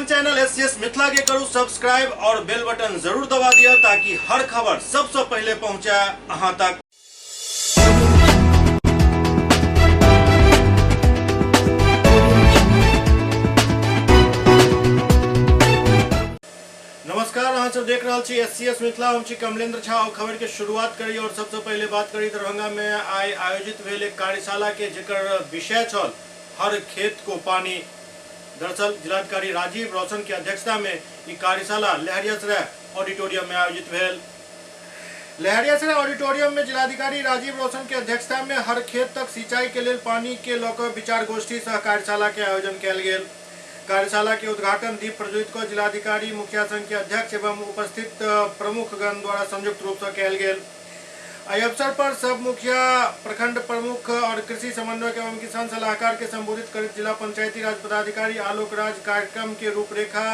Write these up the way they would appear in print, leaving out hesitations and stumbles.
अपन channel SCS Mithila के करू subscribe और बेल बटन जरूर दबा दिया ताकि हर खबर सबसे पहले पहुंचे अहां तक। नमस्कार, अहाँ सब देख रहा छी एससीएस मिथिला। हम छी कमलेंद्र झा और खबर के शुरुआत करी और सबसे पहले बात करी दरभंगा में आयोजित भेल एक कार्यशाला के जेकर विषय छल हर खेत को पानी। दरअसल जिलाधिकारी राजीव रोशन की अध्यक्षता में ये कार्यशाला लहरियासराय ऑडिटोरियम में आयोजित भेल। लहरियासराय ऑडिटोरियम में जिलाधिकारी राजीव रोशन की अध्यक्षता में हर खेत तक सिंचाई के लिए पानी के लौकर विचार गोष्ठी सह कार्यशाला के आयोजन किया गेल। कार्यशाला के उद्घाटन दीप प्रज्वलित को जिलाधिकारी मुखिया संघ के अध्यक्ष एवं उपस्थित प्रमुखगण द्वारा संयुक्त रूप से किया गेल। इस अवसर पर सब मुखिया, प्रखंड प्रमुख और कृषि समन्वयक एवं किसान सलाहकार के संबोधित कर जिला पंचायती राज पदाधिकारी आलोक राज कार्यक्रम के रूपरेखा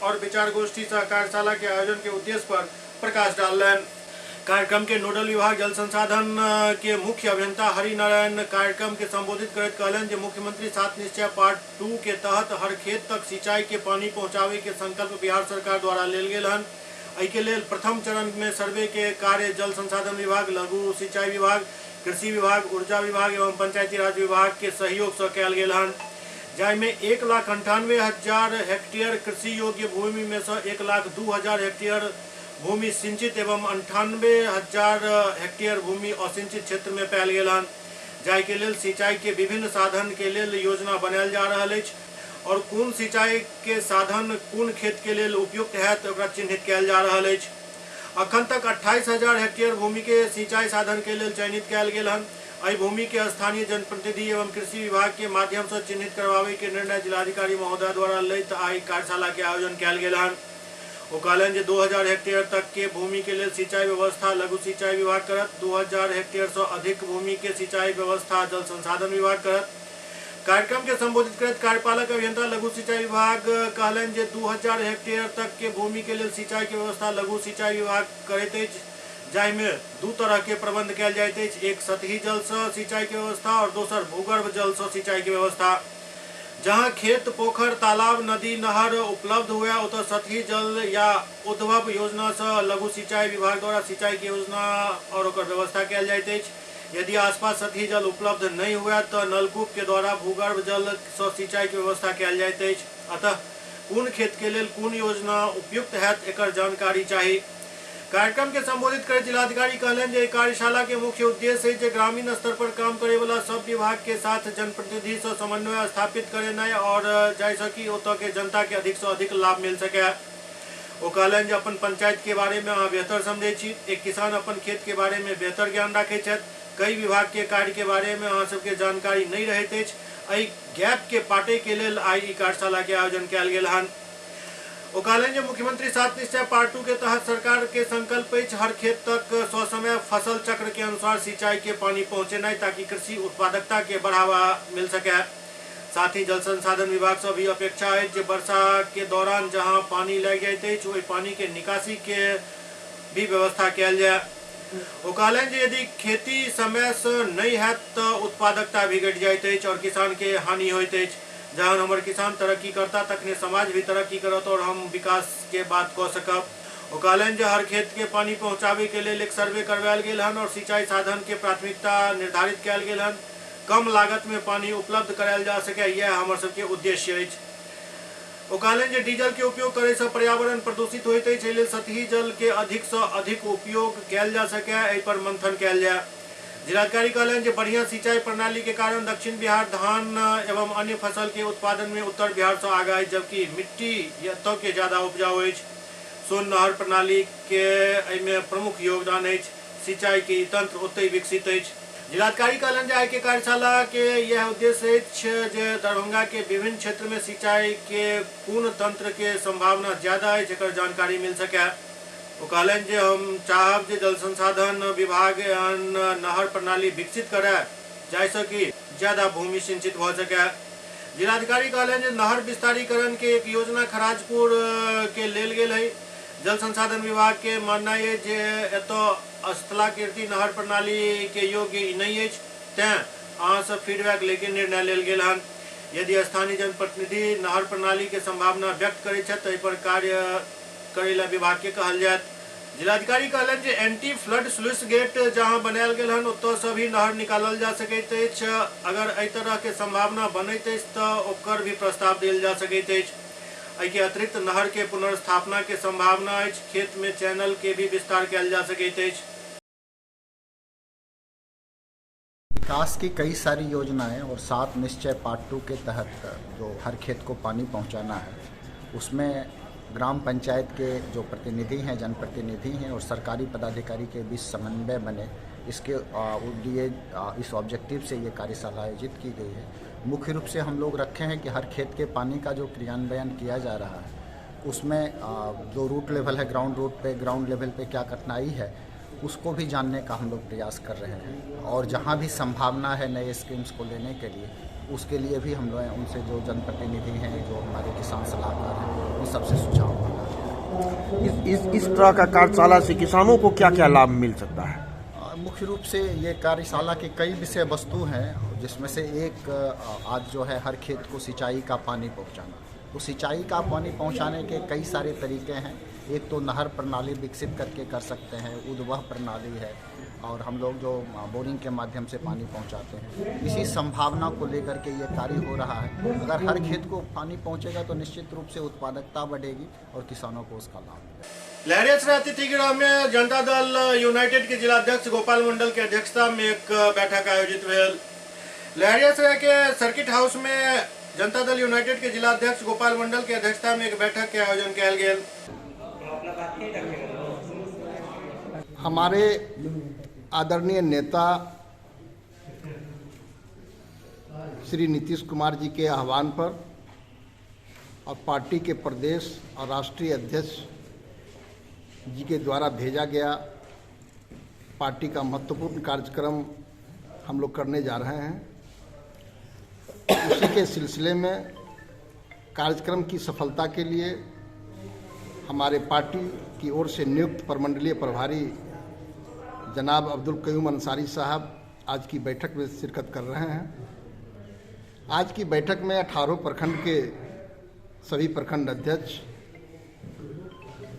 और विचार गोष्ठी सह कार्यशाला के आयोजन के उद्देश्य पर प्रकाश डालन। कार्यक्रम के नोडल विभाग जल संसाधन के मुख्य अभियंता हरि नारायण कार्यक्रम के संबोधित करते कहलन जे मुख्यमंत्री 7 निश्चय पार्ट 2 के तहत हर खेत तक सिंचाई के पानी पहुंचावे के संकल्प बिहार सरकार द्वारा लेल गेल हन। एहि के लेल प्रथम चरण में सर्वे के कार्य जल संसाधन विभाग, लघु सिंचाई विभाग, कृषि विभाग, ऊर्जा विभाग एवं पंचायती राज विभाग के सहयोग से कयल गेल हन। जाहिमे 1,98,000 हेक्टेयर कृषि योग्य भूमि में से 1,02,000 हेक्टेयर भूमि सिंचित एवं 98,000 हेक्टेयर भूमि असिंचित क्षेत्र में पायल गेल हन। जाहि के लेल सिंचाई के विभिन्न साधन के लेल योजना बनायल जा रहल अछि और कोन सिंचाई के साधन कोन खेत के लेल उपयुक्त हैत ओकरा चिन्हित कयल जा रहल अछि। अखन तक 28,000 हेक्टेयर भूमि के सिंचाई साधन के लेल चयनित कयल गेल हन। एहि भूमि के स्थानीय जनप्रतिनिधि एवं कृषि विभाग के माध्यम से चिन्हित करवावे के निर्णय जिलाधिकारी महोदय द्वारा लैत आई कार्यशाला के आयोजन कयल गेल हन। वो कहलन जे 2,000 हेक्टेयर तक के भूमि के लिए सिंचाई व्यवस्था लघु सिंचाई विभाग करत, 2,000 हेक्टेयर से अधिक भूमि के सिंचाई व्यवस्था जल संसाधन विभाग करत। कार्यक्रम के संबोधित करते कार्यपालक अभियंता लघु सिंचाई विभाग कहलन जे 2,000 हेक्टेयर तक के भूमि के लिए सिंचाई के व्यवस्था लघु सिंचाई विभाग करैत अछि। जाहिमे दू तरह के प्रबंध कयल जाइत अछि, एक सतही जल से सिंचाई के व्यवस्था और दोसर भूगर्भ जल से सिंचाई के व्यवस्था। जहां खेत, पोखर, तालाब, नदी, नहर उपलब्ध हुए उतर सतही जल या उद्भव योजना से लघु सिंचाई विभाग द्वारा सिंचाई की योजना और व्यवस्था कयल जाइत अछि। यदि आसपास सतही जल उपलब्ध नहीं हुआ तो नलकूप के द्वारा भूगर्भ जल से सिंचाई की व्यवस्था कयल जाइत अछि। अतः कोन खेत के लेल कोन योजना उपयुक्त हैत एकर जानकारी चाहिए। कार्यक्रम के संबोधित कर जिलाधिकारी कहलन जे कार्यशाला के मुख्य उद्देश्य है ग्रामीण स्तर पर काम करे वाला सब विभाग के साथ जनप्रतिनिधि से समन्वय स्थापित करे और जैसे कि ओत के जनता के अधिक से अधिक लाभ मिल सके। वो कहलन जे अपन पंचायत के बारे में अहाँ बेहतर समझे छी, एक किसान अपन खेत के बारे में बेहतर ज्ञान रखे छथि, कई विभाग के कार्य के बारे में अहाँ सबके जानकारी नहीं रहैत अछि। एहि गैप के पाटे के लेल आई कार्यशाला के आयोजन कयल गेल हन। वो कहलन जे मुख्यमंत्री 7 निश्चय पार्ट 2 के तहत सरकार के संकल्प अछि हर खेत तक स्वसमय फसल चक्र के अनुसार सिंचाई के पानी पहुंचेनाई ताकि कृषि उत्पादकता के बढ़ावा मिल सके। साथ ही जल संसाधन विभाग से भी अपेक्षा है कि वर्षा के दौरान जहां पानी लग जाइत अछि वही पानी के निकासी के भी व्यवस्था कयल जाए। वो कहलन जे यदि खेती समय से नहीं है तो उत्पादकता भी घट जाइत अछि और किसान के हानि होइत अछि। जहां हमारे किसान तरक्की करता तखने समाज भी तरक्की करत और हम विकास के बात कह सकब। वो कहलन जे हर खेत के पानी पहुंचावे के लिए एक सर्वे करवायल गेल हन और सिंचाई साधन के प्राथमिकता निर्धारित कयल गेल हन। कम लागत में पानी उपलब्ध करायल जा सके, यह हमारे सबके उद्देश्य अछि। वो कहलन जे डीजल के उपयोग करे से पर्यावरण प्रदूषित होइत अछि, एहि लेल सतही जल के अधिक से अधिक उपयोग कयल जा सके, एहि पर मंथन कयल जाए। जिलाधिकारी कहलन जे बढ़िया सिंचाई प्रणाली के कारण दक्षिण बिहार धान एवं अन्य फसल के उत्पादन में उत्तर बिहार से आगा है, जबकि मिट्टी एतौ के ज्यादा उपजाऊ है। सोन नहर प्रणाली के एहिमे प्रमुख योगदान है, सिंचाई के तंत्र ओतै विकसित है। जिलाधिकारी कहलन जे आइ के कार्यशाला के यह उद्देश्य है जे दरभंगा के विभिन्न क्षेत्र में सिंचाई के कोन तंत्र के संभावना ज्यादा है जेकर जानकारी मिल सके। वो कहलन जे हम चाहब जे जल संसाधन विभाग नहर प्रणाली विकसित करे जैसे कि ज्यादा भूमि सिंचित हो सके। जिलाधिकारी कहलन जे नहर विस्तारीकरण के एक योजना खराजपुर के लेल गेल है। जल संसाधन विभाग के मानना है जे एतो स्थलाकृति नहर प्रणाली के योग्य नहीं है, तें अहाँ सब फीडबैक लेके निर्णय लेल गेल हन। यदि स्थानीय जनप्रतिनिधि नहर प्रणाली के संभावना व्यक्त करै छथि ताहि पर कार्य करै ला विभाग के कहल जायत। जिलाधिकारी कहलनि जे एंटी फ्लड स्लुइस गेट जहां बनायल गेल हन ओतय से भी नहर निकालल जा सकैत अछि। अगर एहि तरह के संभावना बनैत अछि तऽ ओकर भी प्रस्ताव देल जा सकैत अछि। एहि के अतिरिक्त नहर के पुनर्स्थापना के संभावना अछि। खेत में चैनल के भी विस्तार कयल जा सकैत अछि। विकास की कई सारी योजनाएं और 7 निश्चय पार्ट 2 के तहत जो हर खेत को पानी पहुंचाना है, उसमें ग्राम पंचायत के जो प्रतिनिधि हैं, जनप्रतिनिधि हैं और सरकारी पदाधिकारी के बीच समन्वय बने, इसके लिए इस ऑब्जेक्टिव से ये कार्यशाला आयोजित की गई है। मुख्य रूप से हम लोग रखे हैं कि हर खेत के पानी का जो क्रियान्वयन किया जा रहा है उसमें जो रूट लेवल है, ग्राउंड लेवल पे क्या कठिनाई है उसको भी जानने का हम लोग प्रयास कर रहे हैं। और जहां भी संभावना है नए स्कीम्स को लेने के लिए, उसके लिए भी हम लोग उनसे जो जनप्रतिनिधि हैं, जो हमारे किसान सलाहकार हैं, उन सबसे सुझाव मांगा है। इस तरह का कार्यशाला से किसानों को क्या क्या लाभ मिल सकता है? मुख्य रूप से ये कार्यशाला के कई विषय वस्तु हैं, जिसमें से एक आज जो है हर खेत को सिंचाई का पानी पहुंचाना। तो सिंचाई का पानी पहुंचाने के कई सारे तरीके हैं। एक तो नहर प्रणाली विकसित करके कर सकते हैं, उद्वह प्रणाली है, और हम लोग जो बोरिंग के माध्यम से पानी पहुंचाते हैं। इसी संभावना को लेकर के ये कार्य हो रहा है। अगर हर खेत को पानी पहुंचेगा तो निश्चित रूप से उत्पादकता बढ़ेगी और किसानों को उसका लाभ मिलेगा। लहरियासराय अतिथि गृह में जनता दल यूनाइटेड के जिलाध्यक्ष गोपाल मंडल के अध्यक्षता में एक बैठक आयोजित भेल। लहरियासराय के सर्किट हाउस में जनता दल यूनाइटेड के जिलाध्यक्ष गोपाल मंडल के अध्यक्षता में एक बैठक के आयोजन किया गेल। हमारे आदरणीय नेता श्री नीतीश कुमार जी के आह्वान पर और पार्टी के प्रदेश और राष्ट्रीय अध्यक्ष जी के द्वारा भेजा गया पार्टी का महत्वपूर्ण कार्यक्रम हम लोग करने जा रहे हैं। उसी के सिलसिले में कार्यक्रम की सफलता के लिए हमारे पार्टी की ओर से नियुक्त प्रमंडलीय प्रभारी जनाब अब्दुल कयूम अंसारी साहब आज की बैठक में शिरकत कर रहे हैं। आज की बैठक में 18 प्रखंड के सभी प्रखंड अध्यक्ष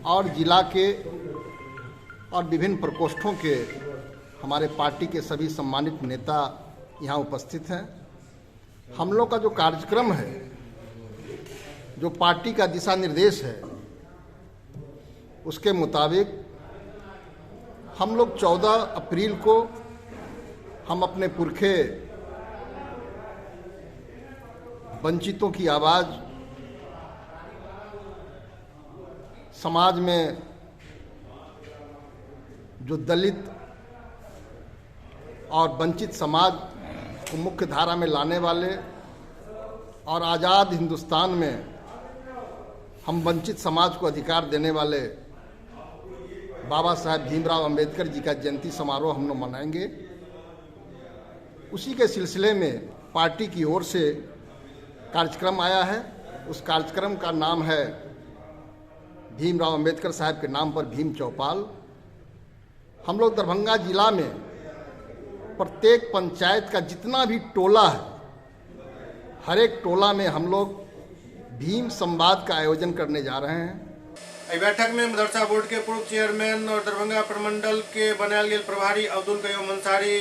और जिला के और विभिन्न प्रकोष्ठों के हमारे पार्टी के सभी सम्मानित नेता यहाँ उपस्थित हैं। हम लोग का जो कार्यक्रम है, जो पार्टी का दिशा निर्देश है, उसके मुताबिक हम लोग 14 अप्रैल को हम अपने पुरखे वंचितों की आवाज़ समाज में जो दलित और वंचित समाज को मुख्य धारा में लाने वाले और आज़ाद हिंदुस्तान में हम वंचित समाज को अधिकार देने वाले बाबा साहेब भीमराव अंबेडकर जी का जयंती समारोह हम लोग मनाएंगे। उसी के सिलसिले में पार्टी की ओर से कार्यक्रम आया है। उस कार्यक्रम का नाम है भीमराव अंबेडकर साहब के नाम पर भीम चौपाल। हम लोग दरभंगा जिला में प्रत्येक पंचायत का जितना भी टोला है, हर एक टोला में हम लोग भीम संवाद का आयोजन करने जा रहे हैं। इस बैठक में मदरसा बोर्ड के पूर्व चेयरमैन और दरभंगा प्रमंडल के बनायल गेल प्रभारी अब्दुल कयूम अंसारी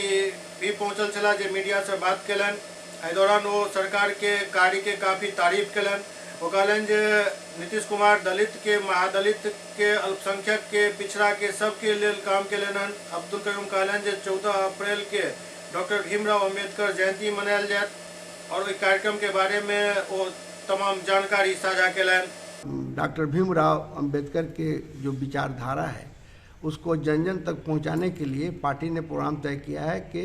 भी पहुंचल छला, जे मीडिया से बात कलन। एहि दौरान वो सरकार के कार्य के काफी तारीफ कलन। वो कहलन जे नीतीश कुमार दलित के, महादलित के, अल्पसंख्यक के, पिछड़ा के सबके लिए काम कलन। अब्दुल कयूम कहलन जे 14 अप्रैल के डॉक्टर भीमराव अंबेडकर जयंती मनायल जायत और इस कार्यक्रम के बारे में वो तमाम जानकारी साझा कलन। डॉक्टर भीमराव अंबेडकर के जो विचारधारा है उसको जन जन तक पहुंचाने के लिए पार्टी ने प्रोग्राम तय किया है कि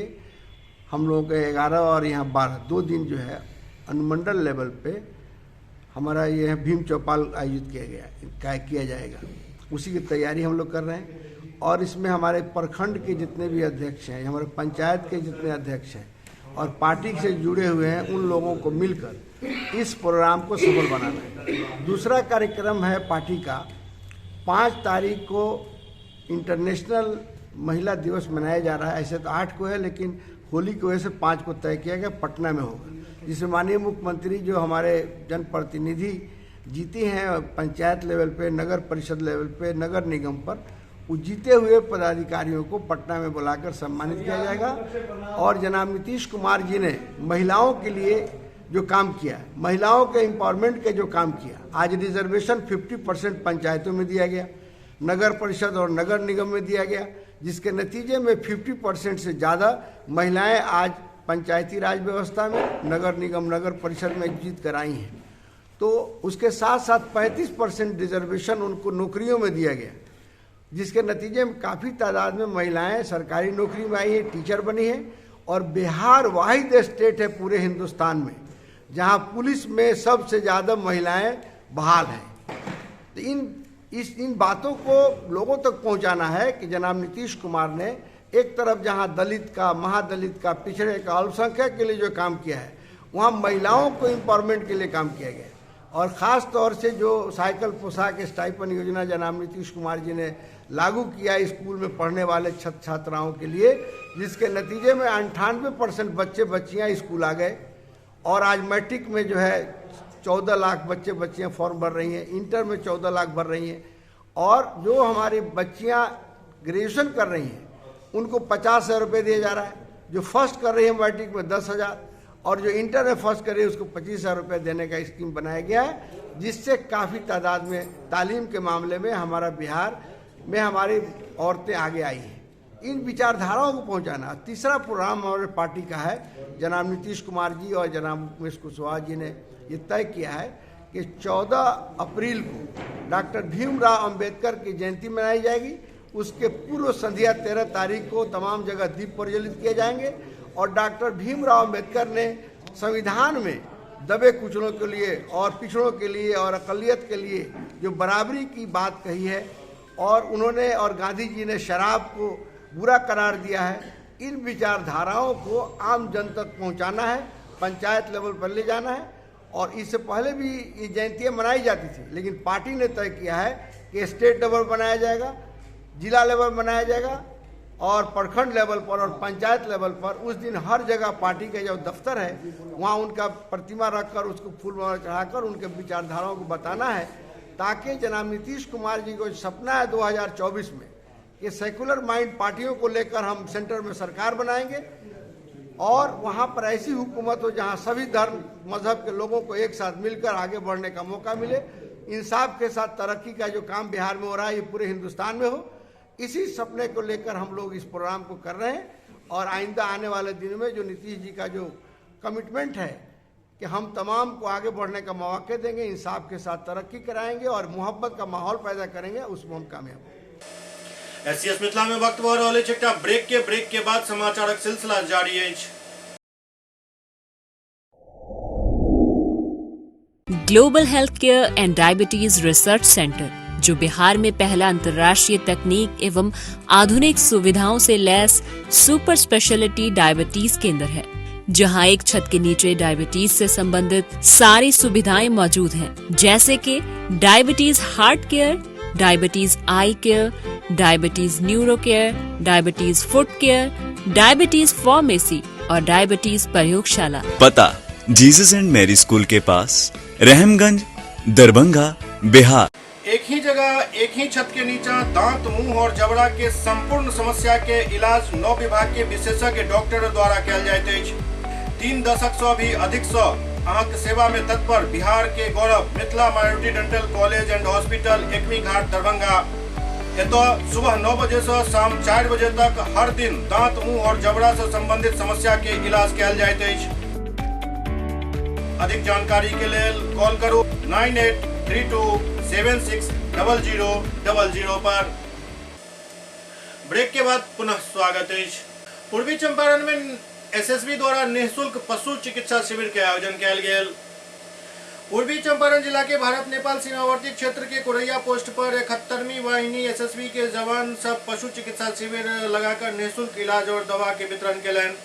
हम लोगों के 11 और यहाँ 12 2 दिन जो है अनुमंडल लेवल पे हमारा ये भीम चौपाल आयोजित किया जाएगा। उसी की तैयारी हम लोग कर रहे हैं। और इसमें हमारे प्रखंड के जितने भी अध्यक्ष हैं, हमारे पंचायत के जितने अध्यक्ष हैं और पार्टी से जुड़े हुए हैं, उन लोगों को मिलकर इस प्रोग्राम को सफल बनाना है। दूसरा कार्यक्रम है पार्टी का 5 तारीख को इंटरनेशनल महिला दिवस मनाया जा रहा है। ऐसे तो 8 को है, लेकिन होली की वजह से 5 को तय किया गया, पटना में होगा। जिसमें माननीय मुख्यमंत्री जो हमारे जनप्रतिनिधि जीते हैं पंचायत लेवल पे, नगर परिषद लेवल पे, नगर निगम पर, उस जीते हुए पदाधिकारियों को पटना में बुलाकर सम्मानित किया जाएगा। और जनाब नीतीश कुमार जी ने महिलाओं के लिए जो काम किया, महिलाओं के एम्पावरमेंट के जो काम किया, आज रिजर्वेशन 50% पंचायतों में दिया गया, नगर परिषद और नगर निगम में दिया गया, जिसके नतीजे में 50% से ज़्यादा महिलाएं आज पंचायती राज व्यवस्था में, नगर निगम, नगर परिषद में जीत कर आई हैं। तो उसके साथ साथ 35% रिजर्वेशन उनको नौकरियों में दिया गया, जिसके नतीजे में काफ़ी तादाद में महिलाएं सरकारी नौकरी में आई है, टीचर बनी है। और बिहार वाहिद स्टेट है पूरे हिंदुस्तान में जहां पुलिस में सबसे ज़्यादा महिलाएं बहाल हैं। तो इन बातों को लोगों तक पहुंचाना है कि जनाब नीतीश कुमार ने एक तरफ जहां दलित का, महादलित का, पिछड़े का, अल्पसंख्यक के लिए जो काम किया है, वहां महिलाओं को एम्पावरमेंट के लिए काम किया गया। और ख़ास तौर से जो साइकिल पोशाक स्टाइपेंड योजना जनाब नीतीश कुमार जी ने लागू किया स्कूल में पढ़ने वाले छात्र छात्राओं के लिए, जिसके नतीजे में 98% बच्चे बच्चियां स्कूल आ गए। और आज मैट्रिक में जो है 14 लाख बच्चे बच्चियां फॉर्म भर रही हैं, इंटर में 14 लाख भर रही हैं। और जो हमारी बच्चियां ग्रेजुएशन कर रही हैं उनको 50,000 रुपये दिया जा रहा है, जो फर्स्ट कर रही है मैट्रिक में 10,000, और जो इंटर में फर्स्ट कर रही है उसको 25,000 रुपये देने का स्कीम बनाया गया है, जिससे काफ़ी तादाद में तालीम के मामले में हमारा बिहार में हमारी औरतें आगे आई हैं। इन विचारधाराओं को पहुंचाना। तीसरा प्रोग्राम हमारे पार्टी का है, जनाब नीतीश कुमार जी और जनाब उमेश कुशवाहा जी ने ये तय किया है कि 14 अप्रैल को डॉक्टर भीमराव अंबेडकर की जयंती मनाई जाएगी। उसके पूर्व संध्या 13 तारीख को तमाम जगह दीप प्रज्वलित किए जाएंगे। और डॉक्टर भीमराव अंबेडकर ने संविधान में दबे कुचलों के लिए और पिछड़ों के लिए और अक़लियत के लिए जो बराबरी की बात कही है, और उन्होंने और गांधी जी ने शराब को बुरा करार दिया है, इन विचारधाराओं को आम जन तक पहुंचाना है, पंचायत लेवल पर ले जाना है। और इससे पहले भी ये जयंतियाँ मनाई जाती थी, लेकिन पार्टी ने तय किया है कि स्टेट लेवल बनाया जाएगा, जिला लेवल बनाया जाएगा, और प्रखंड लेवल पर और पंचायत लेवल पर उस दिन हर जगह पार्टी का जो दफ्तर है वहाँ उनका प्रतिमा रखकर उसको फूल माला चढ़ाकर उनके विचारधाराओं को बताना है, ताकि जनाब नीतीश कुमार जी को सपना है 2024 में कि सेकुलर माइंड पार्टियों को लेकर हम सेंटर में सरकार बनाएंगे और वहाँ पर ऐसी हुकूमत हो जहाँ सभी धर्म मजहब के लोगों को एक साथ मिलकर आगे बढ़ने का मौका मिले। इंसाफ के साथ तरक्की का जो काम बिहार में हो रहा है ये पूरे हिंदुस्तान में हो। इसी सपने को लेकर हम लोग इस प्रोग्राम को कर रहे हैं। और आइंदा आने वाले दिन में जो नीतीश जी का जो कमिटमेंट है कि हम तमाम को आगे बढ़ने का मौका देंगे, इंसाफ के साथ तरक्की कराएंगे और मोहब्बत का माहौल पैदा करेंगे, उसमें हम कामयाब होंगे। एससीएस मिथिला में वक्त और वाले छठा ब्रेक के बाद समाचारक सिलसिला जारी है। Global health care and diabetes research centre, जो बिहार में पहला अंतर्राष्ट्रीय तकनीक एवं आधुनिक सुविधाओं से लैस सुपर स्पेशलिटी डायबिटीज केंद्र है, जहां एक छत के नीचे डायबिटीज से संबंधित सारी सुविधाएं मौजूद हैं, जैसे कि diabetes heart care, diabetes eye care, diabetes neuro care, diabetes foot care, diabetes pharmacy और डायबिटीज प्रयोगशाला। पता जीसस एंड मैरी स्कूल के पास, रहमगंज, दरभंगा, बिहार। एक ही जगह एक ही छत के नीचे दांत, मुंह और जबड़ा के संपूर्ण समस्या के इलाज 9 विभाग के विशेषज्ञ डॉक्टर द्वारा कयल जाइत अछि। 3 दशक से भी अधिक से अहाँक सेवा में तत्पर बिहार के गौरव Mithila minority dental college and hospital, Ekmi Ghat, Darbhanga. एतो सुबह 9 बजे से शाम 4 बजे तक हर दिन दांत, मुंह और जबड़ा से संबंधित समस्या के इलाज कयल जाइत अछि। अधिक जानकारी के लिए कॉल करू 9832760000 पर। ब्रेक के बाद पुनः स्वागत है। पूर्वी चंपारण में एसएसबी द्वारा निःशुल्क पशु चिकित्सा शिविर के आयोजन किया गया। पूर्वी चंपारण जिला के भारत नेपाल सीमावर्ती क्षेत्र के कोरैया पोस्ट पर 71वीं वाहिनी एसएसबी के जवान सब पशु चिकित्सा शिविर लगाकर निःशुल्क इलाज और दवा के वितरण कयलनि।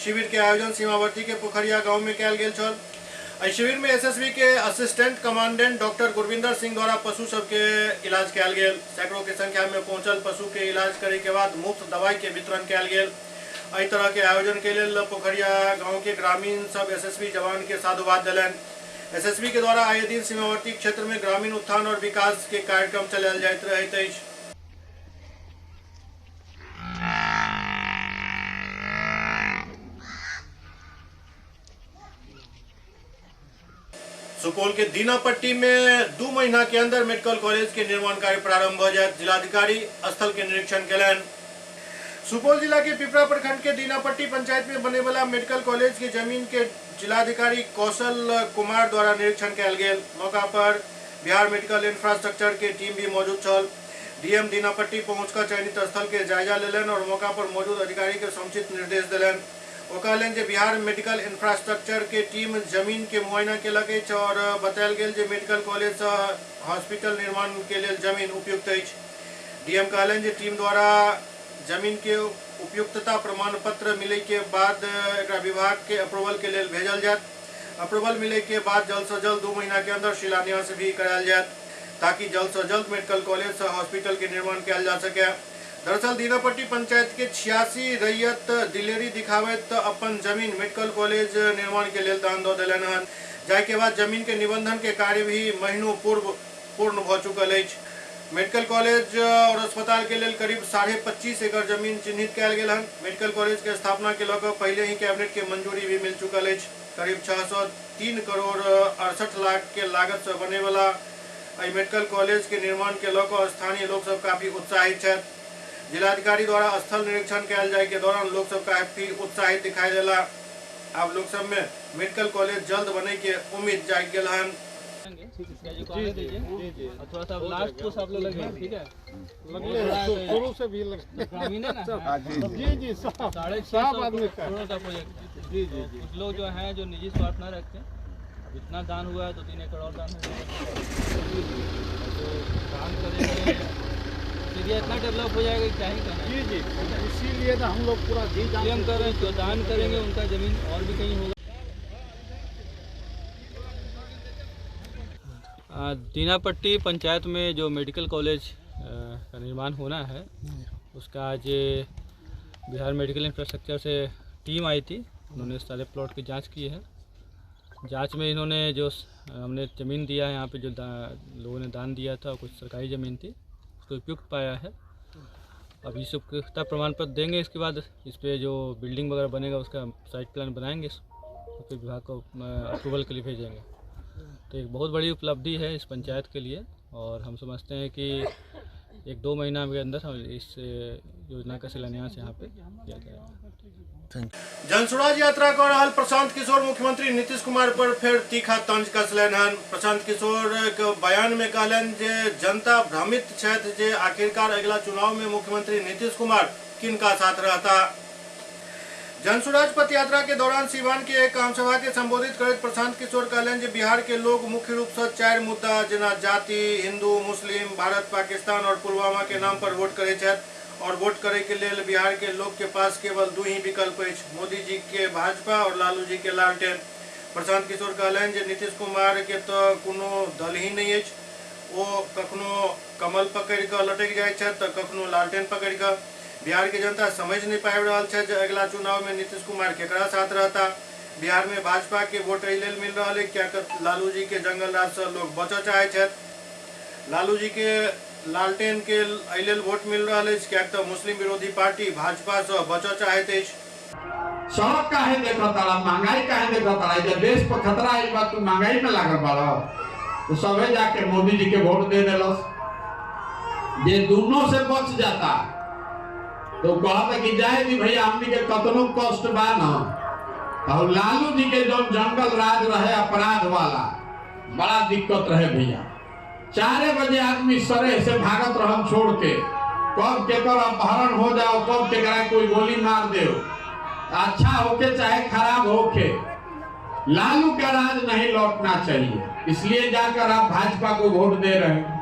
शिविर के आयोजन सीमावर्ती के पोखरिया गांव में कयल गेल छल। शिविर में एसएसबी के assistant commandant doctor Gurvinder Singh द्वारा पशु सबके इलाज कयल गेल। सैकड़ों की संख्या में पहुंचल पशु के इलाज करे के बाद मुफ्त दवाई के वितरण कयल गेल। एहि तरह के आयोजन के लिए पोखरिया गांव के ग्रामीण सब एसएसबी जवान के साधुवाद दिलन। एसएसबी के द्वारा आए दिन सीमावर्ती क्षेत्र में ग्रामीण उत्थान और विकास के कार्यक्रम चलायल जाइत रहैत अछि। सुपौल के दीनापट्टी में 2 महीना के अंदर मेडिकल कॉलेज के निर्माण कार्य प्रारंभ हो जाए, जिलाधिकारी स्थल के निरीक्षण कलन। सुपौल जिला के पिपरा प्रखंड के दीनापट्टी पंचायत में बने वाला मेडिकल कॉलेज की जमीन के जिलाधिकारी कौशल कुमार द्वारा निरीक्षण कल गेल। मौका पर बिहार मेडिकल इंफ्रास्ट्रक्चर के टीम भी मौजूद छल। डीएम दीनापट्टी पहुंचकर चयनित स्थल के जायजा लेलन और मौका पर मौजूद अधिकारी के समुचित निर्देश दिलन। वो कहलन जे बिहार मेडिकल इंफ्रास्ट्रक्चर के टीम जमीन के मुआयना केलक अछि और बतायल गेल जे मेडिकल कॉलेज हॉस्पिटल निर्माण के लिए जमीन उपयुक्त अछि। डीएम कहलन जे टीम द्वारा जमीन के उपयुक्तता प्रमाण पत्र मिले के बाद एकरा विभाग के अप्रूवल के लिए भेजल जायत। अप्रूवल मिले के बाद जल्द से जल्द 2 महीना के अंदर शिलान्यास भी करायल जायत ताकि जल्द से जल्द मेडिकल कॉलेज हॉस्पिटल के निर्माण किया जा सके। दरअसल दीनापट्टी पंचायत के 86 रैयत दिलेरी दिखावत अपन जमीन मेडिकल कॉलेज निर्माण के लिए दान दो दिलन हन, जाय के बाद जमीन के निबंधन के कार्य भी महीनों पूर्व पूर्ण भ चुकल अछि। मेडिकल कॉलेज और अस्पताल के लिए करीब 25.5 एकड़ जमीन चिन्हित कयल गेल हन। मेडिकल कॉलेज के स्थापना के लऽ पहले ही कैबिनेट के मंजूरी भी मिल चुकल अछि। करीब 603 करोड़ 68 लाख के लागत से बने वाला मेडिकल कॉलेज के निर्माण के लऽ स्थानीय लोग सब काफी उत्साहित छथि। जिलाधिकारी द्वारा स्थल निरीक्षण कयल जाय के दौरान लोग सब काफी उत्साहित दिखाई देला। अब लोग सब में मेडिकल कॉलेज जल्द बने के उम्मीद जाग गेल हन। थोड़ा सा लास्ट को सब लोग लगे, ठीक है, शुरू से भी ग्रामीण है ना, जी 6.5 आदमी का प्रोजेक्ट जी। कुछ लोग जो हैं जो निजी स्वार्थ न रखते हैं, अब इतना दान हुआ है तो 3 एकड़ और दान हुआ तो काम करेंगे, एरिया इतना डेवलप हो जाएगा क्या ही कहना। जी इसीलिए तो हम लोग पूरा जी हम कर रहे हैं, जो दान करेंगे उनका जमीन और भी कहीं होगा। दीनापट्टी पंचायत में जो मेडिकल कॉलेज का निर्माण होना है उसका आज बिहार मेडिकल इंफ्रास्ट्रक्चर से टीम आई थी। उन्होंने सारे प्लॉट की जांच की है। जांच में इन्होंने जो हमने ज़मीन दिया है यहाँ पे जो लोगों ने दान दिया था, कुछ सरकारी ज़मीन थी, उसको उपयुक्त पाया है। अब इस उपयुक्तता प्रमाण पत्र देंगे, इसके बाद इस पर जो बिल्डिंग वगैरह बनेगा उसका साइट प्लान बनाएंगे, उस पर विभाग को अप्रूवल के लिए भेजेंगे। तो एक बहुत बड़ी उपलब्धि है इस पंचायत के लिए और हम समझते हैं कि 1-2 महीना के अंदर हम इस योजना का शिलान्यास यहाँ पे किया जाएगा। जनसुराज यात्रा कर रहल प्रशांत किशोर मुख्यमंत्री नीतीश कुमार पर फिर तीखा तंज कसलन हन। प्रशांत किशोर के बयान में कहलन जे जनता भ्रमित छथि जे आखिरकार अगला चुनाव में मुख्यमंत्री नीतीश कुमार किनका साथ रहता। जनसुराज पथ यात्रा के दौरान सीवान के एक आम सभा के संबोधित करते प्रशांत किशोर कहलन जे बिहार के लोग मुख्य रूप से 4 मुद्दा जेना जाति, हिंदू, मुस्लिम, भारत, पाकिस्तान और पुलवामा के नाम पर वोट करे छथि और वोट करे के लिए बिहार के लोग के पास केवल 2 ही विकल्प अछि, मोदी जी के भाजपा और लालू जी के लालटेन। प्रशांत किशोर कहलन जे नीतीश कुमार के तो कोनो दल ही नहीं अछि, वो कखनो कमल पकड़ के लटक जाए छथि तो कखनो लालटेन पकड़ के। बिहार के जनता समझ नहीं पाबि रहल छै जे अगला चुनाव में नीतीश कुमार केकरा साथ रहता। बिहार में भाजपा के वोट एहि लेल मिल रहा है क्या लालू जी के जंगल राज से लोग बचऽ चाहे छथि। लालू जी के लालटेन के एहि लेल वोट मिल रहा है क्या तो मुस्लिम विरोधी पार्टी भाजपा से बचऽ चाहैत अछि। सड़क काहे देखत तारा, महंगाई काहे देखत तारा, जब देश पर खतरा आई बात तू महंगाई में लागल बाड़ा तो सबे जाके मोदी जी के वोट दे देलस। जे दोनों से बच जाता तो कहता कि जाए दी भैया हमनी के कतनो कष्ट बा न, और लालू जी के जो जंगल राज रहे अपराध वाला बड़ा दिक्कत रहे भैया। 4 बजे आदमी सरे से भागत रहन छोड़ के, कब केकर अपहरण हो जाओ, कब केकरा कोई गोली मार दे, अच्छा होके चाहे खराब होके, लालू का राज नहीं लौटना चाहिए। इसलिए जाकर आप भाजपा को वोट दे रहे हैं।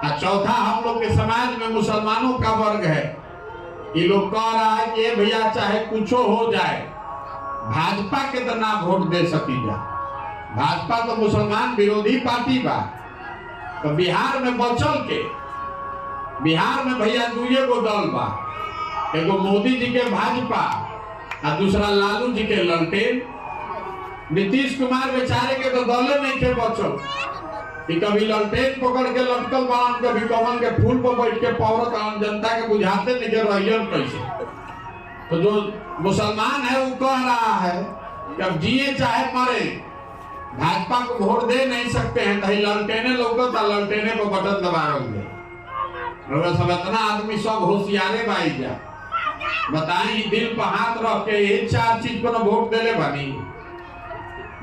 और चौथा हम लोग के समाज में मुसलमानों का वर्ग है, ये लोग कह रहा है कि भैया चाहे कुछ हो जाए भाजपा के तो ना वोट दे सकी जा, भाजपा तो मुसलमान विरोधी पार्टी बा। तो बिहार में बचल के, बिहार में भैया 2 गो दल बा, एगो मोदी जी के भाजपा और दूसरा लालू जी के ललटेन। नीतीश कुमार बेचारे के तो दौलत नहीं थे बचल कि कभी ललटेन पकड़ के लटकल बान, कभी कमल के फूल पर बैठ के पौरत जनता के बुझाते नहीं के रहियन कैसे। तो जो मुसलमान है वो कह रहा है कि अब जिए चाहे मरे भाजपा को वोट दे नहीं सकते हैं, तो ललटेने लोग ललटेने को बटन दबा रहे सब इतना आदमी सब होशियारे बाई जा बताई दिल पर हाथ रख के एक चार चीज पर वोट देले बनी।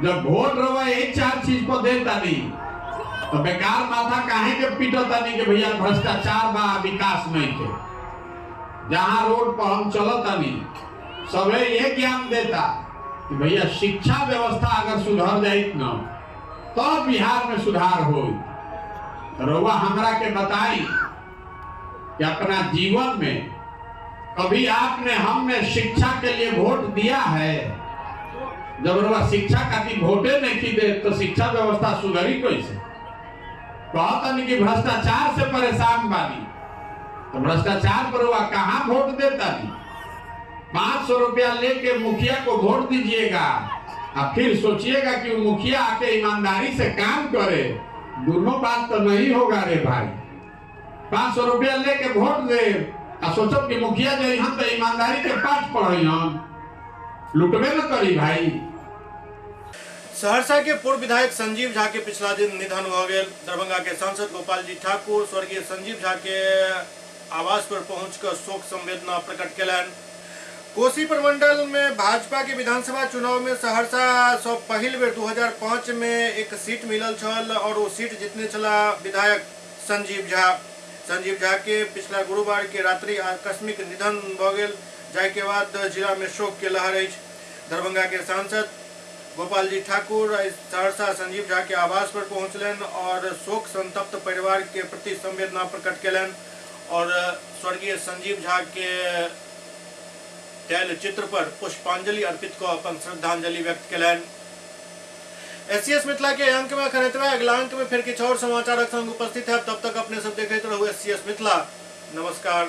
जब वोट रवा एक चार चीज पर देता नहीं तो बेकार माथा काहे के पीटता नहीं कि भैया भ्रष्टाचार बा विकास नहीं के। जहां रोड पर हम चलता नहीं सबे ये ज्ञान देता कि भैया शिक्षा व्यवस्था अगर सुधर जाए न तो बिहार में सुधार हो। रउआ हमरा के बताई कि अपना जीवन में कभी आपने हमने शिक्षा के लिए वोट दिया है? जब रउआ शिक्षा खातिर वोटे नहीं दे तो शिक्षा व्यवस्था सुधरी कैसे? कहता नहीं कि भ्रष्टाचार से परेशान बानी, तो भ्रष्टाचार पर रउआ कहाँ वोट देता नहीं? 500 रुपया लेके मुखिया को वोट दीजिएगा और फिर सोचिएगा कि वो मुखिया आके ईमानदारी से काम करे। दोनों बात तो नहीं होगा रे भाई। 500 रुपया लेके वोट दे और सोचो कि मुखिया जो हम तो ईमानदारी के पाठ पढ़े हम लुटबे न करी भाई। सहरसा के पूर्व विधायक संजीव झा के पिछला दिन निधन हो गए। दरभंगा के सांसद गोपाल जी ठाकुर स्वर्गीय संजीव झा के आवास पर पहुंचकर शोक संवेदना प्रकट कलन। कोसी प्रमंडल में भाजपा के विधानसभा चुनाव में सहरसा सौ पहिल बेर 2005 में एक सीट मिलल छल और वो सीट जीतने चला विधायक संजीव झा। संजीव झा के पिछला गुरुवार के रात्रि आकस्मिक निधन भ गेल, जाय के बाद जिला में शोक के लहर अछि। दरभंगा के सांसद गोपाल जी ठाकुर सहरसा संजीव झा के आवास पर पहुंचलन और शोक संतप्त परिवार के प्रति संवेदना प्रकट कलन और स्वर्गीय संजीव झा के तैल चित्र पर पुष्पांजलि अर्पित को अपन श्रद्धांजलि व्यक्त कलन। एससीएस मिथिला के अंक में खरतवा अगला अंक में फिर किछु और समाचारक संग उपस्थित है। तब तक अपने सब देखते रहो एससीएस मिथिला। नमस्कार।